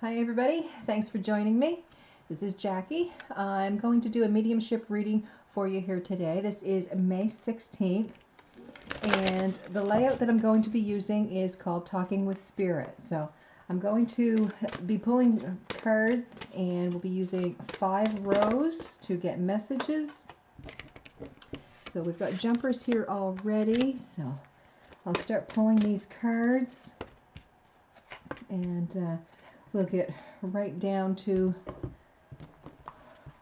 Hi everybody, thanks for joining me. This is Jackie. I'm going to do a mediumship reading for you here today. This is May 16th, and the layout that I'm going to be using is called Talking with Spirit. So I'm going to be pulling cards, and we'll be using 5 rows to get messages. So we've got jumpers here already, so I'll start pulling these cards, and we'll get right down to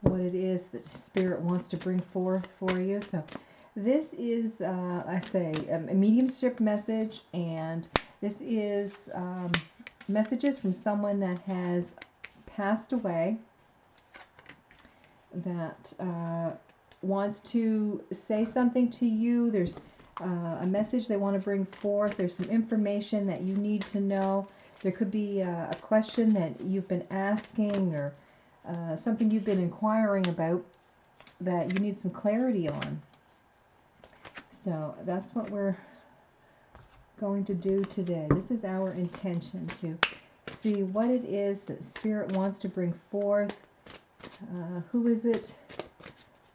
what it is that Spirit wants to bring forth for you. So this is, I say, a mediumship message, and this is messages from someone that has passed away that wants to say something to you. There's a message they want to bring forth. There's some information that you need to know. There could be a question that you've been asking, or something you've been inquiring about that you need some clarity on. So that's what we're going to do today. This is our intention, to see what it is that Spirit wants to bring forth. Who is it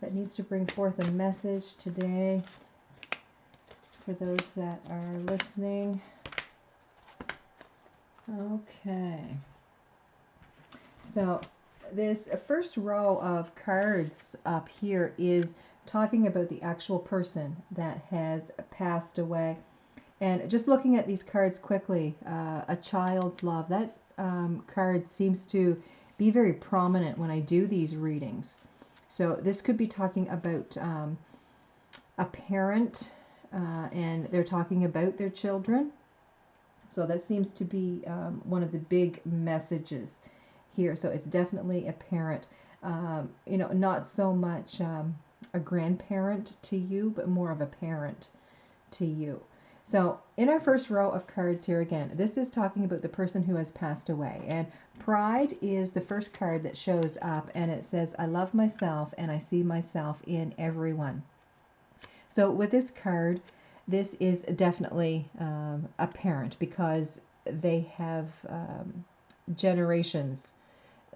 that needs to bring forth a message today for those that are listening? Okay. So this first row of cards up here is talking about the actual person that has passed away. And just looking at these cards quickly, a child's love, that card seems to be very prominent when I do these readings. So this could be talking about a parent, and they're talking about their children. So that seems to be one of the big messages here. So it's definitely a parent, not so much a grandparent to you, but more of a parent to you. So in our first row of cards here, again, this is talking about the person who has passed away. And pride is the first card that shows up, and it says, I love myself and I see myself in everyone. So with this card, this is definitely a parent, because they have generations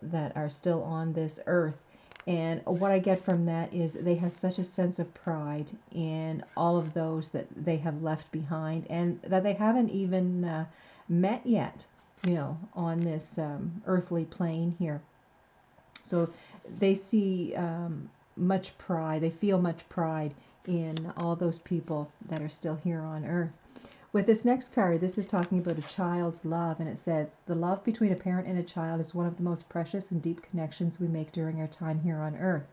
that are still on this earth. And what I get from that is they have such a sense of pride in all of those that they have left behind, and that they haven't even met yet, on this earthly plane here. So they see much pride, they feel much pride in all those people that are still here on earth. With this next card, this is talking about a child's love, and it says, the love between a parent and a child is one of the most precious and deep connections we make during our time here on earth.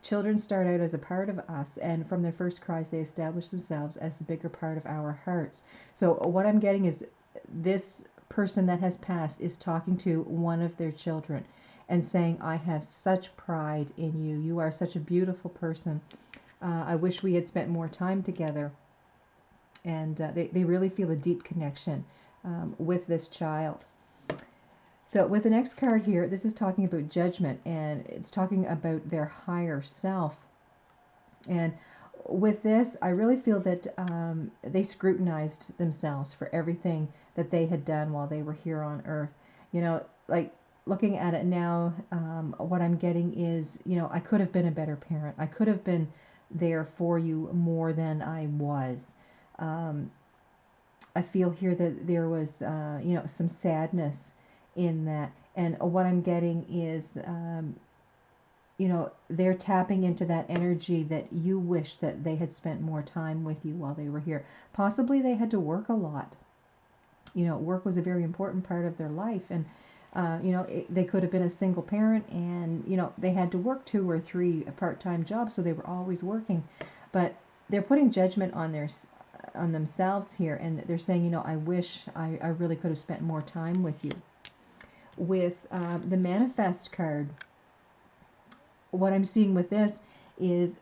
Children start out as a part of us, and from their first cries they establish themselves as the bigger part of our hearts. So what I'm getting is this person that has passed is talking to one of their children and saying, I have such pride in you. You are such a beautiful person. I wish we had spent more time together. And they really feel a deep connection with this child. So with the next card here, this is talking about judgment, and it's talking about their higher self. And with this, I really feel that they scrutinized themselves for everything that they had done while they were here on earth. Like looking at it now, what I'm getting is, I could have been a better parent. I could have been there for you more than I was. I feel here that there was, some sadness in that. And what I'm getting is, they're tapping into that energy that you wish that they had spent more time with you while they were here. Possibly they had to work a lot. Work was a very important part of their life. And, they could have been a single parent, and, they had to work 2 or 3 part-time jobs, so they were always working. But they're putting judgment on themselves here, and they're saying, I wish I really could have spent more time with you. With the manifest card, what I'm seeing with this is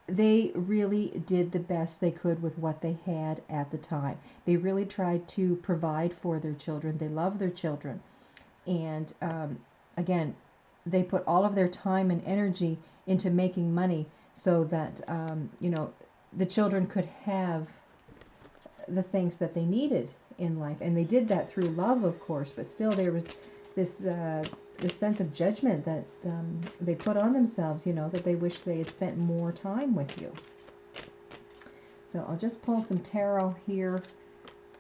they really did the best they could with what they had at the time. They really tried to provide for their children. They love their children. And again, they put all of their time and energy into making money so that, the children could have the things that they needed in life. And they did that through love, of course, but still there was this this sense of judgment that they put on themselves, you know, that they wish they had spent more time with you. So I'll just pull some tarot here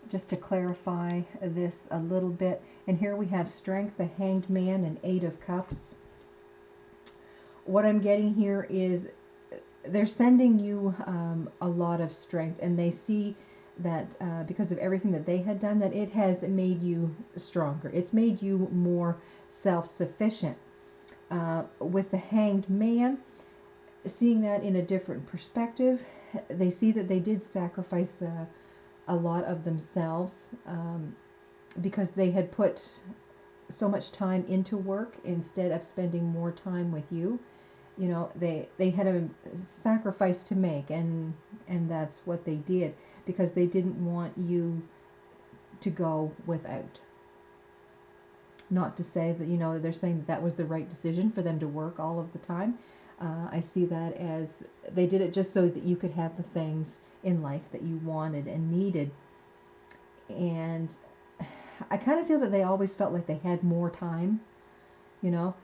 just to clarify this a little bit. And here we have Strength, the Hanged Man, and Eight of Cups. What I'm getting here is they're sending you a lot of strength, and they see that because of everything that they had done, that it has made you stronger. It's made you more self-sufficient. With the Hanged Man, seeing that in a different perspective, they see that they did sacrifice a lot of themselves because they had put so much time into work instead of spending more time with you. You know, they had a sacrifice to make, and that's what they did, because they didn't want you to go without. Not to say that, you know, they're saying that that was the right decision for them to work all of the time. I see that as they did it just so that you could have the things in life that you wanted and needed. And I kind of feel that they always felt like they had more time, you know.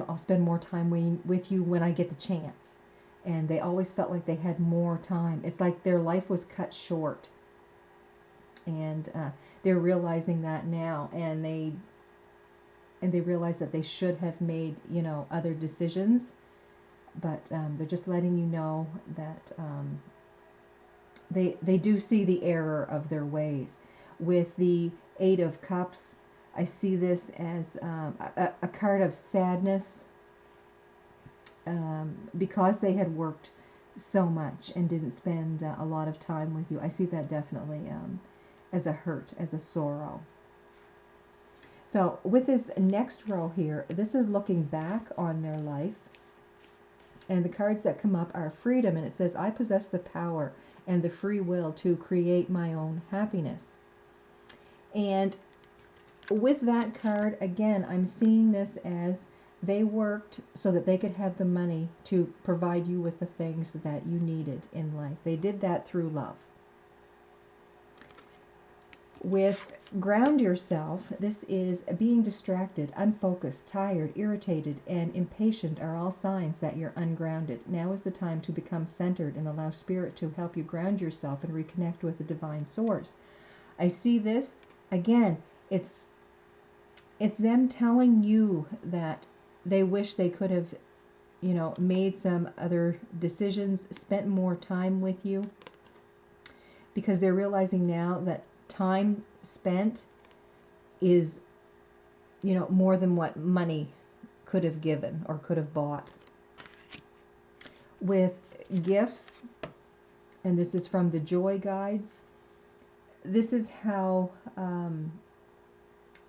I'll spend more time with you when I get the chance. And they always felt like they had more time. It's like their life was cut short. And they're realizing that now, and they realize that they should have made, you know, other decisions. But they're just letting you know that they do see the error of their ways. With the Eight of Cups, I see this as a card of sadness because they had worked so much and didn't spend a lot of time with you. I see that definitely as a hurt, as a sorrow. So with this next row here, this is looking back on their life. And the cards that come up are Freedom, and it says, I possess the power and the free will to create my own happiness. And with that card, again, I'm seeing this as they worked so that they could have the money to provide you with the things that you needed in life. They did that through love. With Ground Yourself, this is being distracted, unfocused, tired, irritated, and impatient are all signs that you're ungrounded. Now is the time to become centered and allow Spirit to help you ground yourself and reconnect with the divine source. I see this, again, it's them telling you that they wish they could have, you know, made some other decisions, spent more time with you, because they're realizing now that time spent is, you know, more than what money could have given or could have bought. With Gifts, and this is from the Joy Guides, this is how,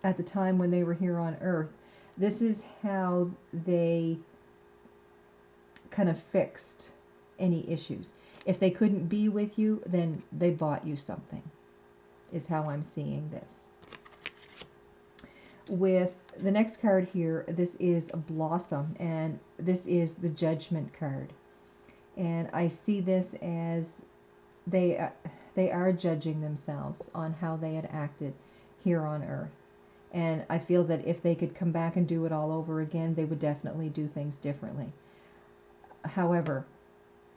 at the time when they were here on Earth, this is how they kind of fixed any issues. If they couldn't be with you, then they bought you something, is how I'm seeing this. With the next card here, this is Blossom, and this is the Judgment card. And I see this as they are judging themselves on how they had acted here on Earth. And I feel that if they could come back and do it all over again, they would definitely do things differently. However,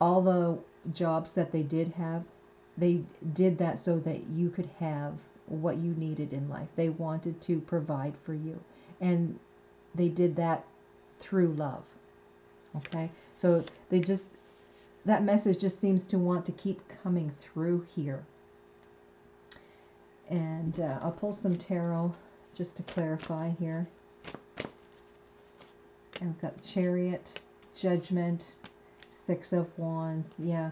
all the jobs that they did have, they did that so that you could have what you needed in life. They wanted to provide for you. And they did that through love. Okay? So they just, that message just seems to want to keep coming through here. And I'll pull some tarot just to clarify here. And we've got Chariot, Judgment, Six of Wands. Yeah.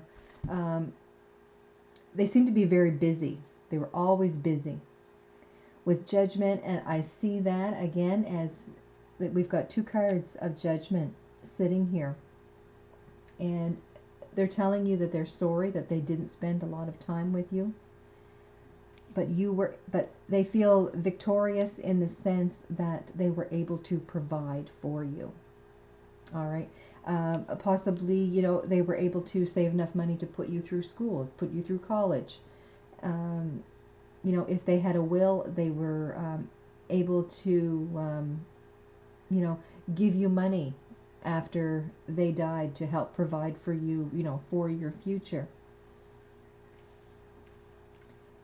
They seem to be very busy. They were always busy. With Judgment, and I see that again as that we've got two cards of Judgment sitting here. And they're telling you that they're sorry that they didn't spend a lot of time with you. But they feel victorious in the sense that they were able to provide for you. All right. Possibly, you know, they were able to save enough money to put you through school, put you through college. You know, if they had a will, they were able to, you know, give you money after they died to help provide for you, you know, for your future.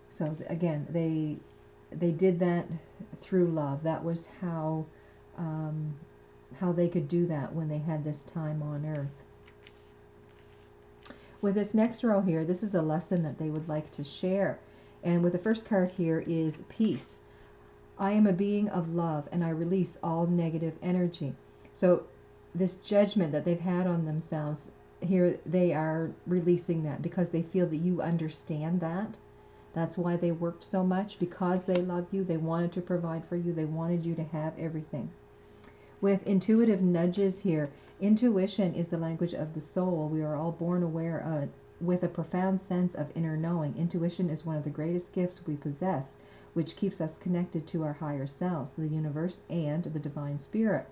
So again, they did that through love. That was how they could do that when they had this time on earth. With this next row here, this is a lesson that they would like to share. And with the first card here is peace. I am a being of love and I release all negative energy. So this judgment that they've had on themselves, here they are releasing that because they feel that you understand that. That's why they worked so much, because they loved you. They wanted to provide for you. They wanted you to have everything. With intuitive nudges here, intuition is the language of the soul. We are all born aware with a profound sense of inner knowing. Intuition is one of the greatest gifts we possess, which keeps us connected to our higher selves, the universe, and the divine spirit.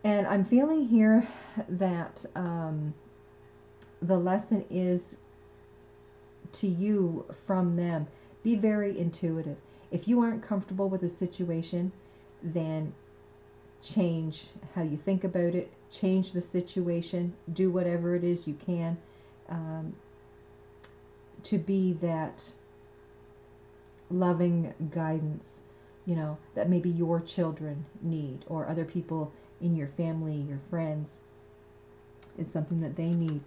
And I'm feeling here that the lesson is to you from them. Be very intuitive. If you aren't comfortable with a situation, then change how you think about it, change the situation, do whatever it is you can to be that loving guidance, you know, that maybe your children need, or other people in your family, your friends, is something that they need.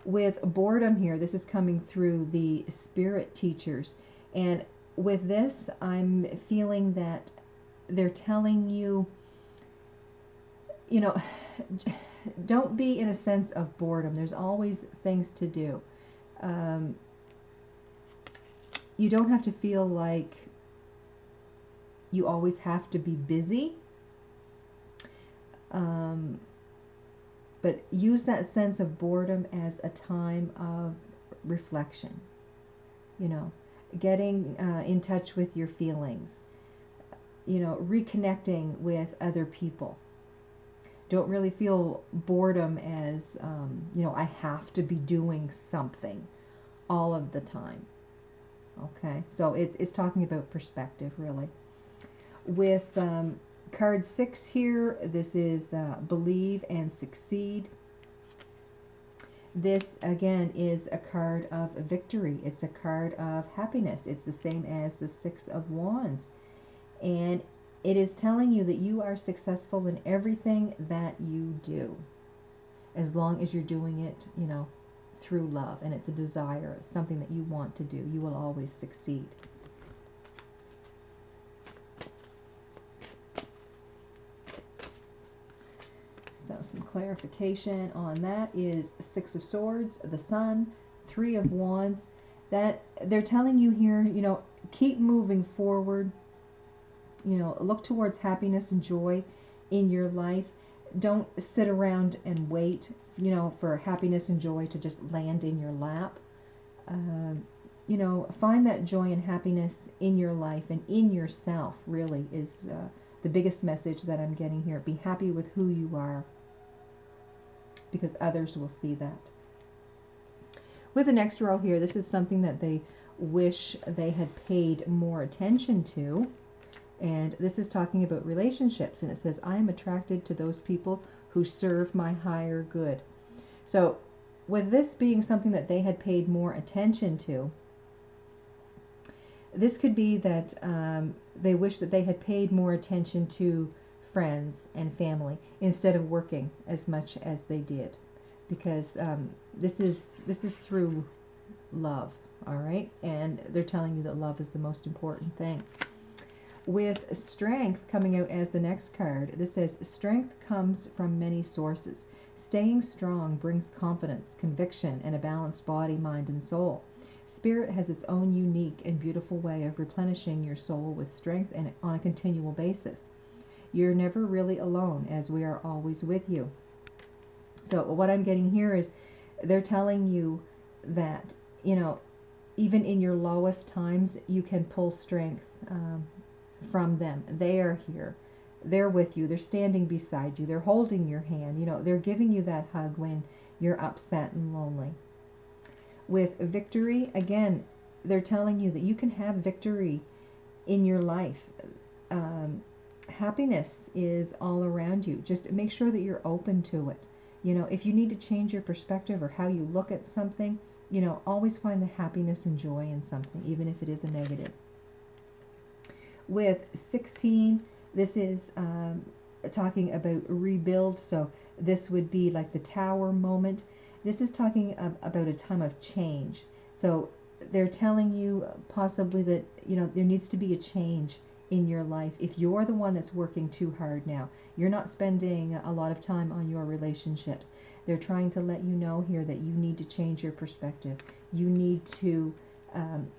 With boredom here, this is coming through the spirit teachers. And with this, I'm feeling that they're telling you, you know, don't be in a sense of boredom. There's always things to do. You don't have to feel like you always have to be busy. But use that sense of boredom as a time of reflection, you know, getting in touch with your feelings, you know, reconnecting with other people. Don't really feel boredom as, you know, I have to be doing something all of the time. Okay, so it's talking about perspective, really. With card 6 here, this is believe and succeed. This again is a card of victory. It's a card of happiness. It's the same as the 6 of Wands. And it is telling you that you are successful in everything that you do, as long as you're doing it, you know, through love, and it's a desire, it's something that you want to do. You will always succeed. So some clarification on that is 6 of Swords, the Sun, 3 of Wands. That they're telling you here, you know, keep moving forward. You know, look towards happiness and joy in your life. Don't sit around and wait, you know, for happiness and joy to just land in your lap. You know, find that joy and happiness in your life and in yourself, really, is the biggest message that I'm getting here. Be happy with who you are, because others will see that. With the next row here, this is something that they wish they had paid more attention to. And this is talking about relationships. And it says, I am attracted to those people who serve my higher good. So with this being something that they had paid more attention to, this could be that they wish that they had paid more attention to friends and family instead of working as much as they did, because this is through love, all right? And they're telling you that love is the most important thing. With strength coming out as the next card, this says, strength comes from many sources. Staying strong brings confidence, conviction, and a balanced body, mind, and soul. Spirit has its own unique and beautiful way of replenishing your soul with strength and on a continual basis. You're never really alone, as we are always with you. So what I'm getting here is they're telling you that, you know, even in your lowest times, you can pull strength from them. They are here. They're with you. They're standing beside you. They're holding your hand. You know, they're giving you that hug when you're upset and lonely. With victory, again, they're telling you that you can have victory in your life. Happiness is all around you. Just make sure that you're open to it. If you need to change your perspective or how you look at something, always find the happiness and joy in something, even if it is a negative. With 16, this is talking about rebuild. So this would be like the tower moment. This is talking about a time of change. So they're telling you possibly that, there needs to be a change in your life. If you're the one that's working too hard now, you're not spending a lot of time on your relationships. They're trying to let you know here that you need to change your perspective. You need to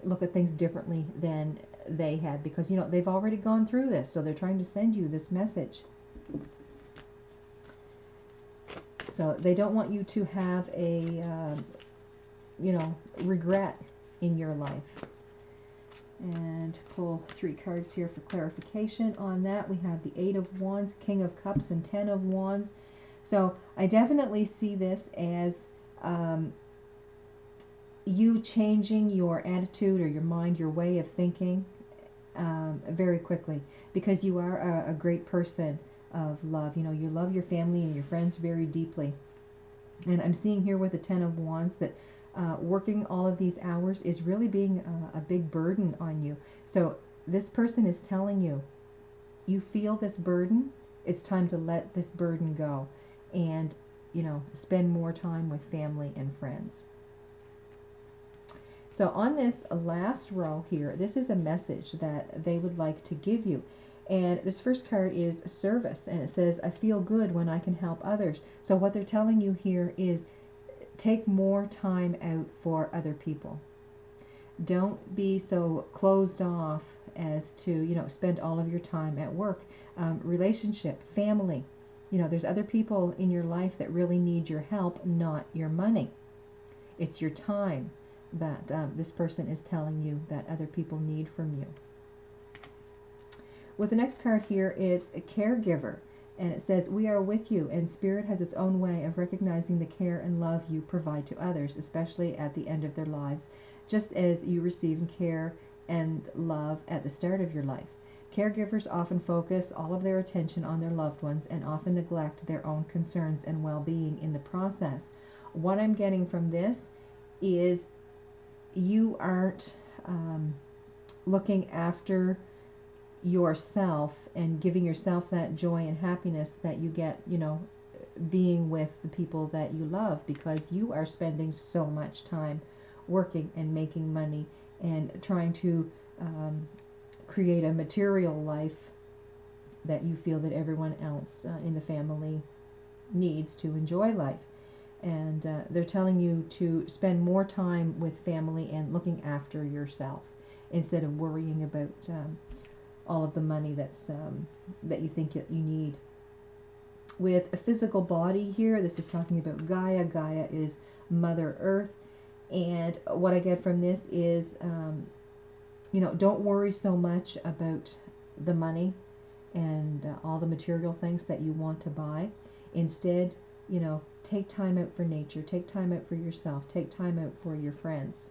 look at things differently than they had, because they've already gone through this, so they're trying to send you this message. So they don't want you to have a regret in your life. And pull 3 cards here for clarification on that. We have the 8 of Wands, King of Cups, and 10 of Wands. So I definitely see this as you changing your attitude or your mind, your way of thinking very quickly, because you are a great person of love. You love your family and your friends very deeply. And I'm seeing here with the 10 of Wands that working all of these hours is really being a big burden on you. So this person is telling you, you feel this burden, it's time to let this burden go and, spend more time with family and friends. So on this last row here, this is a message that they would like to give you. And this first card is service, and it says, I feel good when I can help others. So what they're telling you here is take more time out for other people. Don't be so closed off as to, spend all of your time at work. Relationship, family. There's other people in your life that really need your help, not your money. It's your time that this person is telling you that other people need from you. With the next card here, it's a caregiver. And it says, we are with you, and Spirit has its own way of recognizing the care and love you provide to others, especially at the end of their lives, just as you receive care and love at the start of your life. Caregivers often focus all of their attention on their loved ones and often neglect their own concerns and well-being in the process. What I'm getting from this is you aren't looking after yourself and giving yourself that joy and happiness that you get, being with the people that you love, because you are spending so much time working and making money and trying to create a material life that you feel that everyone else in the family needs to enjoy life. And they're telling you to spend more time with family and looking after yourself instead of worrying about all of the money that's that you think that you need. With a physical body here, this is talking about Gaia. Gaia is Mother Earth, and what I get from this is, don't worry so much about the money and all the material things that you want to buy. Instead, take time out for nature, take time out for yourself, take time out for your friends.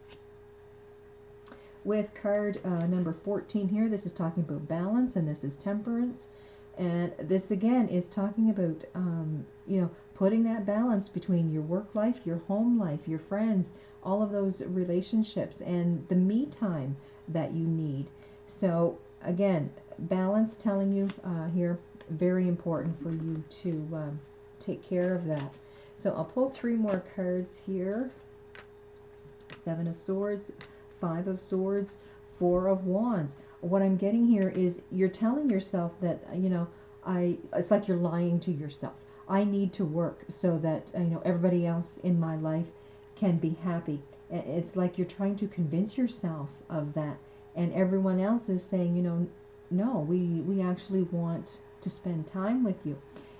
With card number 14 here, this is talking about balance, and this is temperance. And this again is talking about, putting that balance between your work life, your home life, your friends, all of those relationships, and the me time that you need. So again, balance, telling you here, very important for you to take care of that. So I'll pull 3 more cards here. 7 of Swords, 5 of Swords, 4 of Wands. What I'm getting here is you're telling yourself that, it's like you're lying to yourself. I need to work so that, everybody else in my life can be happy. It's like you're trying to convince yourself of that. And everyone else is saying, no, we actually want to spend time with you.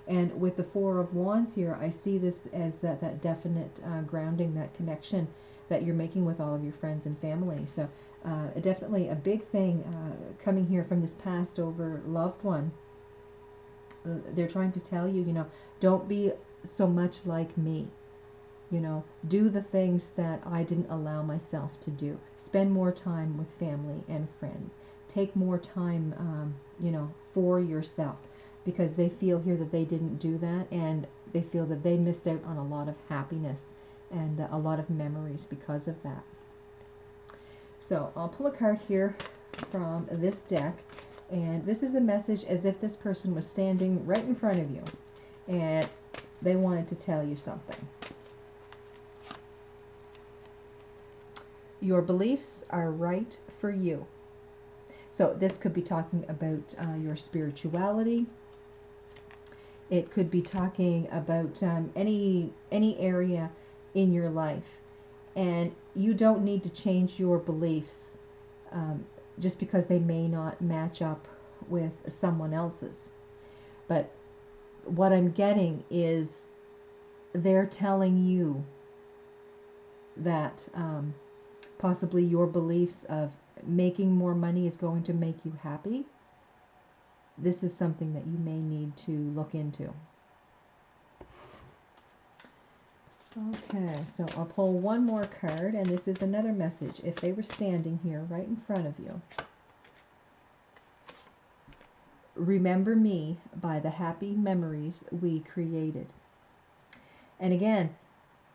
And with the 4 of Wands here, I see this as that definite grounding, that connection that you're making with all of your friends and family. So definitely a big thing coming here from this passed over loved one. They're trying to tell you, don't be so much like me. You know, do the things that I didn't allow myself to do. Spend more time with family and friends. Take more time, you know, for yourself, because they feel here that they didn't do that, and they feel that they missed out on a lot of happiness and a lot of memories because of that. So I'll pull a card here from this deck, and this is a message as if this person was standing right in front of you and they wanted to tell you something. Your beliefs are right for you. So this could be talking about your spirituality. It could be talking about any area in your life, and you don't need to change your beliefs just because they may not match up with someone else's. But what I'm getting is they're telling you that possibly your beliefs of making more money is going to make you happy. This is something that you may need to look into. Okay, so I'll pull one more card, and this is another message. If they were standing here right in front of you, remember me by the happy memories we created. And again,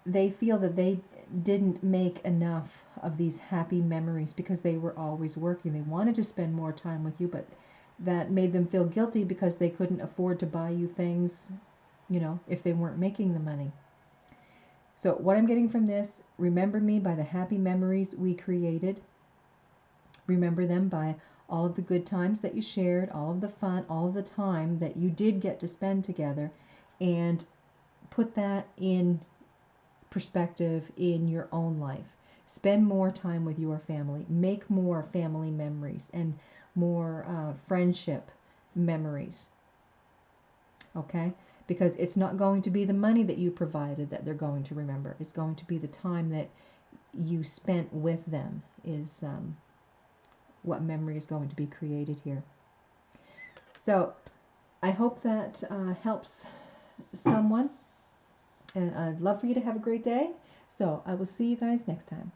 they feel that they didn't make enough of these happy memories because they were always working. They wanted to spend more time with you, but that made them feel guilty because they couldn't afford to buy you things, you know, if they weren't making the money. So what I'm getting from this, remember me by the happy memories we created. Remember them by all of the good times that you shared, all of the fun, all of the time that you did get to spend together, and put that in perspective in your own life. Spend more time with your family. Make more family memories and more friendship memories. Okay? Because it's not going to be the money that you provided that they're going to remember. It's going to be the time that you spent with them is what memory is going to be created here. So I hope that helps someone. And I'd love for you to have a great day. So I will see you guys next time.